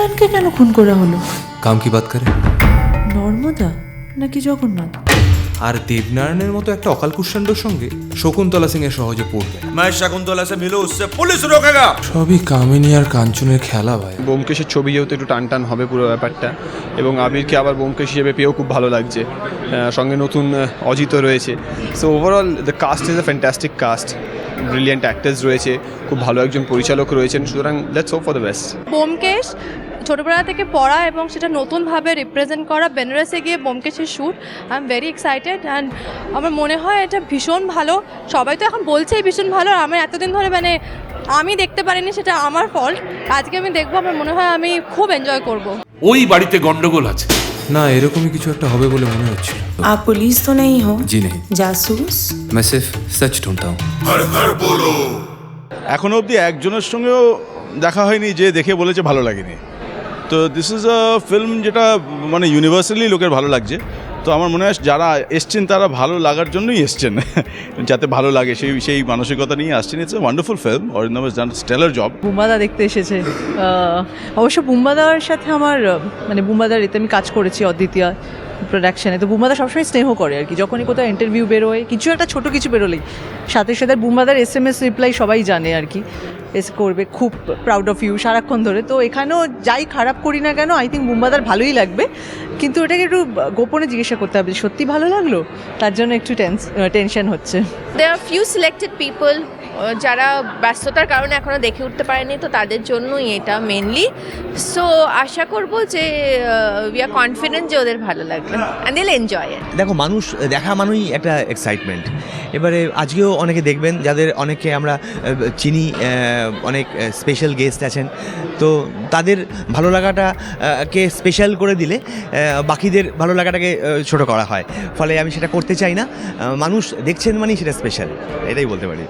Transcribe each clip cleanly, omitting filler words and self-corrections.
নারায়ণকে কেন খুন করা হলো? কাম কি বাত করে? নর্মদা নাকি জগন্নাথ? আর দেবনারায়ণের মতো একটা অকাল কুষ্মাণ্ডর সঙ্গে শকুন্তলা সিং এর সহজে পড়বে। मैं शकुंतला से मिलूं उससे पुलिस रोकेगा। সবই কামিনী আর কাঞ্চনের খেলা ভাই। ব্যোমকেশের ছবি যেহেতু একটু টান টান হবে পুরো ব্যাপারটা, এবং আবিরকে আবার ব্যোমকেশ হিসেবে পেয়েও খুব ভালো লাগছে, সঙ্গে নতুন অজিত রয়েছে। So overall the cast is a fantastic cast, brilliant actors রয়েছে, খুব ভালো একজন পরিচালক রয়েছেন, সুতরাং let's hope for the best. Byomkesh ছোটোবেলা থেকে পড়া এবং সেটা নতুনভাবে রিপ্রেজেন্ট করা, বেনারসে গিয়ে ব্যোমকেশের shoot, I am very excited and আমার মনে হয় এটা ভীষণ ভালো। সবাই তো এখন বলছেই ভীষণ ভালো, আর আমি এতদিন ধরে আমি দেখতে পারিনি, সেটা আমার ফল্ট। আজকে আমি দেখবো, আমার মনে হয় আমি খুব এনজয় করব। ওই বাড়িতে গন্ডগোল আছে। না, এরকমই কিছু একটা হবে বলে মনে হচ্ছিল। आप पुलिस तो नहीं हो? জি নেই, जासूस? मैं सिर्फ सच ढूंढता हूँ। এখনো অবধি একজনের সঙ্গেও দেখা হয়নি যে দেখে বলেছে ভালো লাগেনি। তো দিস ইজ আ ফিল্ম যেটা মানে ইউনিভার্সালি লোকের ভালো লাগছে। তো আমার মনে হয় যারা এসছেন তারা ভালো লাগার জন্যই এসছেন, যাতে ভালো লাগে সেই মানসিকতা নিয়ে আসছেন। It's a wonderful film, Arindam has done stellar job. বুম্বাদা দেখতে এসেছে। অবশ্য বুম্বাদার সাথে আমার বুম্বাদার এতে আমি কাজ করেছি অদ্বিতীয়া প্রোডাকশানে। তো বুম্বাদা সবসময় স্নেহ করে আর কি, যখনই কোথাও ইন্টারভিউ বেরোয়, কিছু একটা ছোটো কিছু বেরোলেই সাথে সাথে বুম্বাদার SMS রিপ্লাই সবাই জানে আর কি, করবে খুব প্রাউড অফ ইউ সারাক্ষণ ধরে। তো এখানেও যাই খারাপ করি না কেন, আই থিঙ্ক বুম্বাদার ভালোই লাগবে, কিন্তু ওটাকে একটু গোপনে জিজ্ঞাসা করতে হবে সত্যি ভালো লাগলো, তার জন্য একটু টেনশন হচ্ছে। There are few selected people যারা ব্যস্ততার কারণে এখনও দেখে উঠতে পারেনি, তো তাদের জন্যই এটা মেনলি। সো আশা করব যে উই আর কনফিডেন্ট যে ওদের ভালো লাগবে অ্যান্ড দিল এনজয় ইট। দেখো, মানুষ দেখা মানেই একটা এক্সাইটমেন্ট। এবারে আজকেও অনেকে দেখবেন যাদের অনেকে আমরা চিনি, অনেক স্পেশাল গেস্ট আছেন, তো তাদের ভালো লাগাটা কে স্পেশাল করে দিলে বাকিদের ভালো লাগাটাকে ছোট করা হয়, ফলে আমি সেটা করতে চাই না। মানুষ দেখছেন মানেই সেটা স্পেশাল, এটাই বলতে পারি।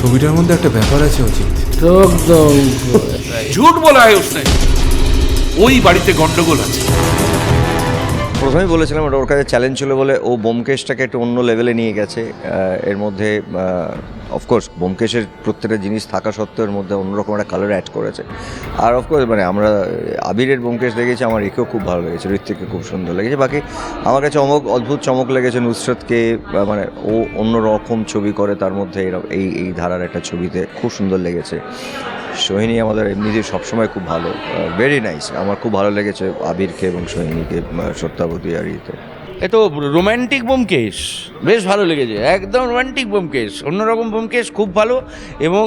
ছবিটার মধ্যে একটা ব্যাপার আছে অজিত। ঝুট বলা হয় उसने। ওই বাড়িতে গন্ডগোল আছে। প্রথমেই বলেছিলাম ওটা ওর কাছে চ্যালেঞ্জ ছিল বলে ও ব্যোমকেশটাকে একটু অন্য লেভেলে নিয়ে গেছে। এর মধ্যে অফকোর্স ব্যোমকেশের প্রত্যেকটা জিনিস থাকা সত্ত্বেও এর মধ্যে অন্যরকম একটা কালার অ্যাড করেছে। আর অফকোর্স মানে আমরা আবিরের ব্যোমকেশ দেখেছি, আমার একেও খুব ভালো লেগেছে, ঋত্বিককে খুব সুন্দর লেগেছে। বাকি আমার কাছে অদ্ভুত চমক লেগেছে নুসরতকে, মানে ও অন্যরকম ছবি করে, তার মধ্যে এই ধারার একটা ছবিতে খুব সুন্দর লেগেছে। সোহিনী আমাদের এমনিতেই সবসময় খুব ভালো, ভেরি নাইস। আমার খুব ভালো লেগেছে আবিরকে এবং সোহিনীকে, সত্যাবতী আর ইতে। এ তো রোম্যান্টিক ব্যোমকেশ, বেশ ভালো লেগেছে, একদম রোম্যান্টিক ব্যোমকেশ, অন্যরকম ব্যোমকেশ, খুব ভালো। এবং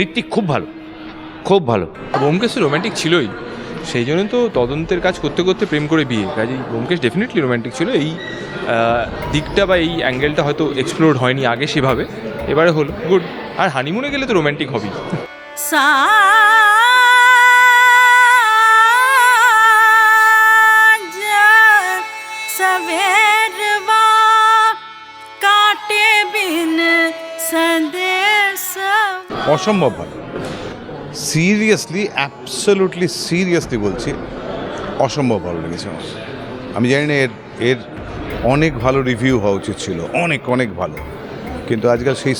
ঋত্বিক খুব ভালো, খুব ভালো। ব্যোমকেশ রোম্যান্টিক ছিলই, সেই জন্য তো তদন্তের কাজ করতে করতে প্রেম করে বিয়ে, কাজেই ব্যোমকেশ ডেফিনেটলি রোম্যান্টিক ছিল। এই দিকটা বা এই অ্যাঙ্গেলটা হয়তো এক্সপ্লোর হয়নি আগে সেভাবে, এবারে হলো, গুড। আর হানিমুনে গেলে তো রোম্যান্টিক হবেই। অসম্ভব ভালো, সিরিয়াসলি, অ্যাবসলিউটলি সিরিয়াসলি বলছি, অসম্ভব ভালো লেগেছে আমার। আমি জানি না এর অনেক ভালো রিভিউ হওয়া উচিত ছিল, অনেক অনেক ভালো, কিন্তু আজকাল সেই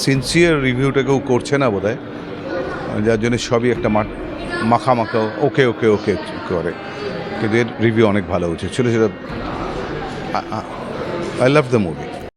সিনসিয়ার রিভিউটা কেউ করছে না বোধহয়, যার জন্য সবই একটা মাখা ওকে ওকে ওকে করে। কিন্তু এর রিভিউ অনেক ভালো উচিত ছিল, সেটা আই লাভ দ্য মুভি।